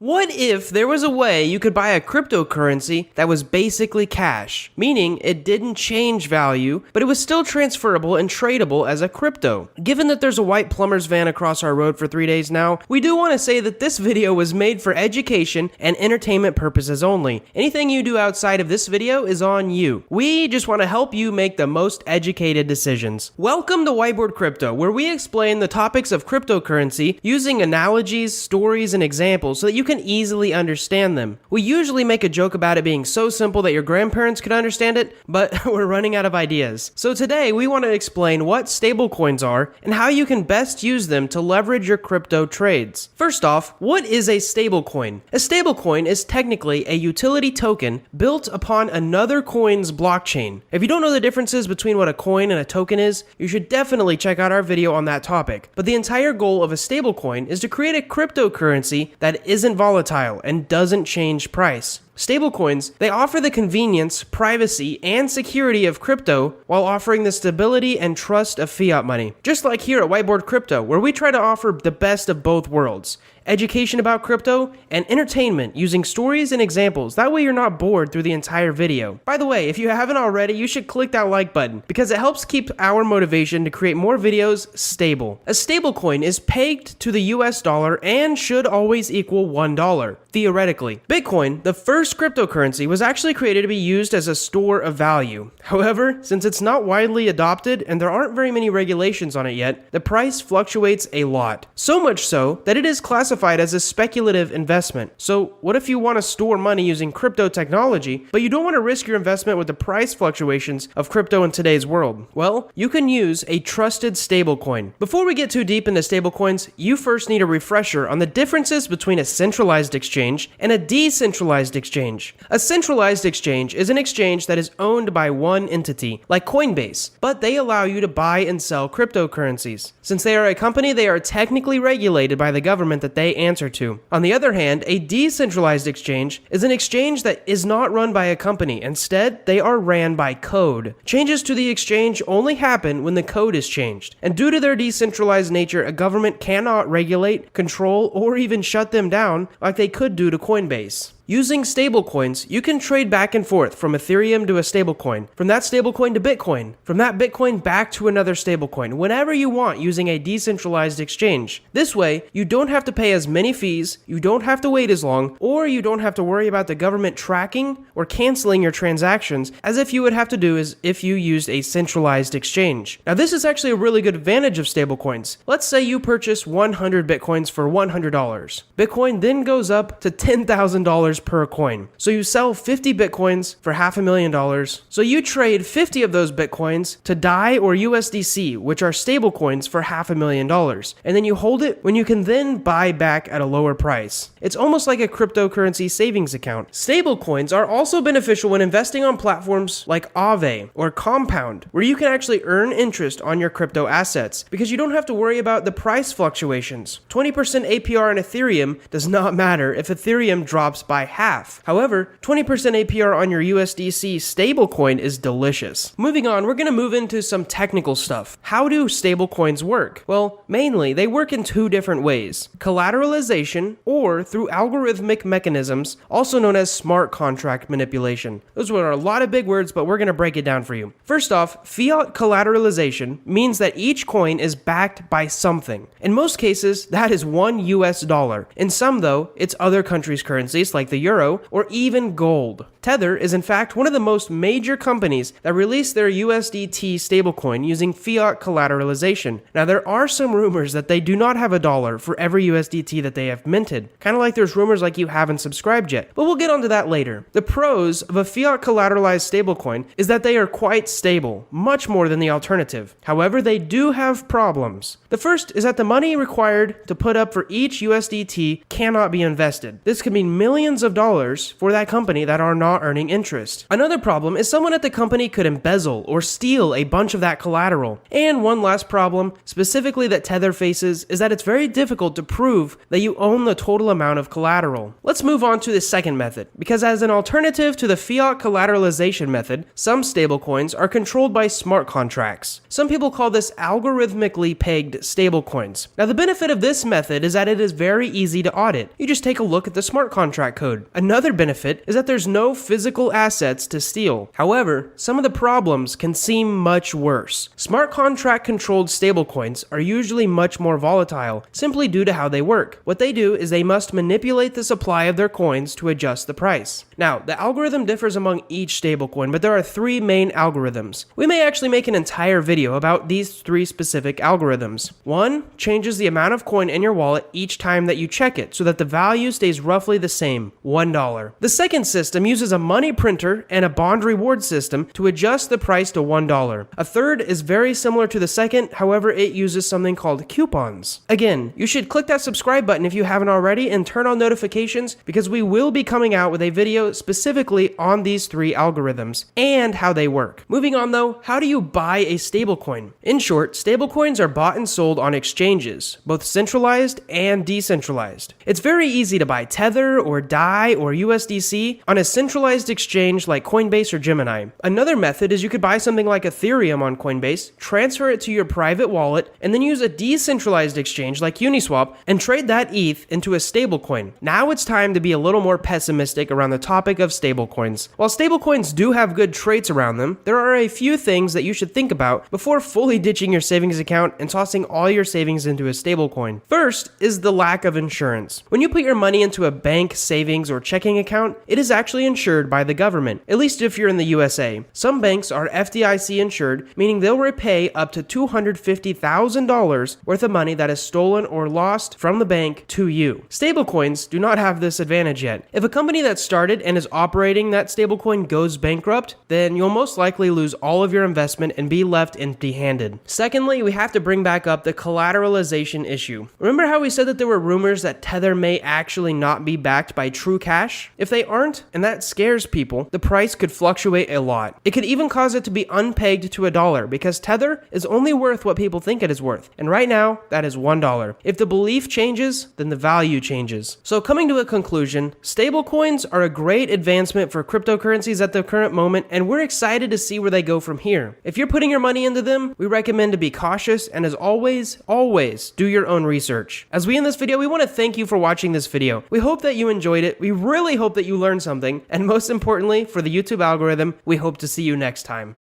What if there was a way you could buy a cryptocurrency that was basically cash, meaning it didn't change value, but it was still transferable and tradable as a crypto? Given that there's a white plumber's van across our road for 3 days now, we do want to say that this video was made for education and entertainment purposes only. Anything you do outside of this video is on you. We just want to help you make the most educated decisions. Welcome to Whiteboard Crypto, where we explain the topics of cryptocurrency using analogies, stories, and examples so that you can easily understand them. We usually make a joke about it being so simple that your grandparents could understand it, but we're running out of ideas. So today we want to explain what stablecoins are and how you can best use them to leverage your crypto trades. First off, what is a stablecoin? A stablecoin is technically a utility token built upon another coin's blockchain. If you don't know the differences between what a coin and a token is, you should definitely check out our video on that topic. But the entire goal of a stablecoin is to create a cryptocurrency that isn't volatile and doesn't change price. Stablecoins, they offer the convenience, privacy, and security of crypto while offering the stability and trust of fiat money. Just like here at Whiteboard Crypto, where we try to offer the best of both worlds. Education about crypto and entertainment using stories and examples. That way you're not bored through the entire video. By the way, if you haven't already, you should click that like button because it helps keep our motivation to create more videos stable. A stablecoin is pegged to the US dollar and should always equal $1, theoretically. Bitcoin, the first cryptocurrency, was actually created to be used as a store of value. However, since it's not widely adopted and there aren't very many regulations on it yet, the price fluctuates a lot. So much so that it is classified as a speculative investment. So what if you want to store money using crypto technology, but you don't want to risk your investment with the price fluctuations of crypto in today's world? Well, you can use a trusted stablecoin. Before we get too deep into stablecoins, you first need a refresher on the differences between a centralized exchange and a decentralized exchange. A centralized exchange is an exchange that is owned by one entity, like Coinbase, but they allow you to buy and sell cryptocurrencies. Since they are a company, they are technically regulated by the government that they answer to. On the other hand, a decentralized exchange is an exchange that is not run by a company. Instead, they are ran by code. Changes to the exchange only happen when the code is changed. And due to their decentralized nature, a government cannot regulate, control, or even shut them down like they could do to Coinbase. Using stablecoins, you can trade back and forth from Ethereum to a stablecoin, from that stablecoin to Bitcoin, from that Bitcoin back to another stablecoin, whenever you want using a decentralized exchange. This way, you don't have to pay as many fees, you don't have to wait as long, or you don't have to worry about the government tracking or canceling your transactions as if you would have to do as if you used a centralized exchange. Now, this is actually a really good advantage of stablecoins. Let's say you purchase 100 Bitcoins for $100. Bitcoin then goes up to $10,000 per coin. So you sell 50 Bitcoins for $500,000. So you trade 50 of those Bitcoins to DAI or USDC, which are stablecoins, for $500,000. And then you hold it when you can then buy back at a lower price. It's almost like a cryptocurrency savings account. Stablecoins are also beneficial when investing on platforms like Aave or Compound, where you can actually earn interest on your crypto assets because you don't have to worry about the price fluctuations. 20% APR in Ethereum does not matter if Ethereum drops by half. However, 20% APR on your USDC stablecoin is delicious. Moving on, we're going to move into some technical stuff. How do stablecoins work? Well, mainly they work in two different ways: collateralization or through algorithmic mechanisms, also known as smart contract manipulation. Those were a lot of big words, but we're going to break it down for you. First off, fiat collateralization means that each coin is backed by something. In most cases, that is $1 US. In some, though, it's other countries' currencies like the euro or even gold. Tether is in fact one of the most major companies that released their USDT stablecoin using fiat collateralization. Now, there are some rumors that they do not have $1 for every USDT that they have minted. Kind of like there's rumors like you haven't subscribed yet, but we'll get onto that later. The pros of a fiat collateralized stablecoin is that they are quite stable, much more than the alternative. However, they do have problems. The first is that the money required to put up for each USDT cannot be invested. This could mean millions millions of dollars for that company that are not earning interest. Another problem is someone at the company could embezzle or steal a bunch of that collateral. And one last problem, specifically that Tether faces, is that it's very difficult to prove that you own the total amount of collateral. Let's move on to the second method, because as an alternative to the fiat collateralization method, some stablecoins are controlled by smart contracts. Some people call this algorithmically pegged stablecoins. Now, the benefit of this method is that it is very easy to audit. You just take a look at the smart contract code. Another benefit is that there's no physical assets to steal. However, some of the problems can seem much worse. Smart contract controlled stablecoins are usually much more volatile, simply due to how they work. What they do is they must manipulate the supply of their coins to adjust the price. Now, the algorithm differs among each stablecoin, but there are three main algorithms. We may actually make an entire video about these three specific algorithms. One changes the amount of coin in your wallet each time that you check it so that the value stays roughly the same, $1. The second system uses a money printer and a bond reward system to adjust the price to $1. A third is very similar to the second, however, it uses something called coupons. Again, you should click that subscribe button if you haven't already and turn on notifications because we will be coming out with a video specifically on these three algorithms and how they work. Moving on though, how do you buy a stablecoin? In short, stablecoins are bought and sold on exchanges, both centralized and decentralized. It's very easy to buy Tether or DAI or USDC on a centralized exchange like Coinbase or Gemini. Another method is you could buy something like Ethereum on Coinbase, transfer it to your private wallet, and then use a decentralized exchange like Uniswap and trade that ETH into a stablecoin. Now it's time to be a little more pessimistic around the topic of stablecoins. While stablecoins do have good traits around them, there are a few things that you should think about before fully ditching your savings account and tossing all your savings into a stablecoin. First is the lack of insurance. When you put your money into a bank, savings, or checking account, it is actually insured by the government, at least if you're in the USA. Some banks are FDIC insured, meaning they'll repay up to $250,000 worth of money that is stolen or lost from the bank to you. Stablecoins do not have this advantage yet. If a company that started and is operating that stablecoin goes bankrupt, then you'll most likely lose all of your investment and be left empty-handed. Secondly, we have to bring back up the collateralization issue. Remember how we said that there were rumors that Tether may actually not be backed by true cash? If they aren't, and that scares people, the price could fluctuate a lot. It could even cause it to be unpegged to $1 because Tether is only worth what people think it is worth. And right now, that is $1. If the belief changes, then the value changes. So coming to a conclusion, stablecoins are a great advancement for cryptocurrencies at the current moment, and we're excited to see where they go from here. If you're putting your money into them, we recommend to be cautious and as always do your own research. As we end this video, we want to thank you for watching this video. We hope that you enjoyed it. We really hope that you learned something. And most importantly, for the YouTube algorithm, we hope to see you next time.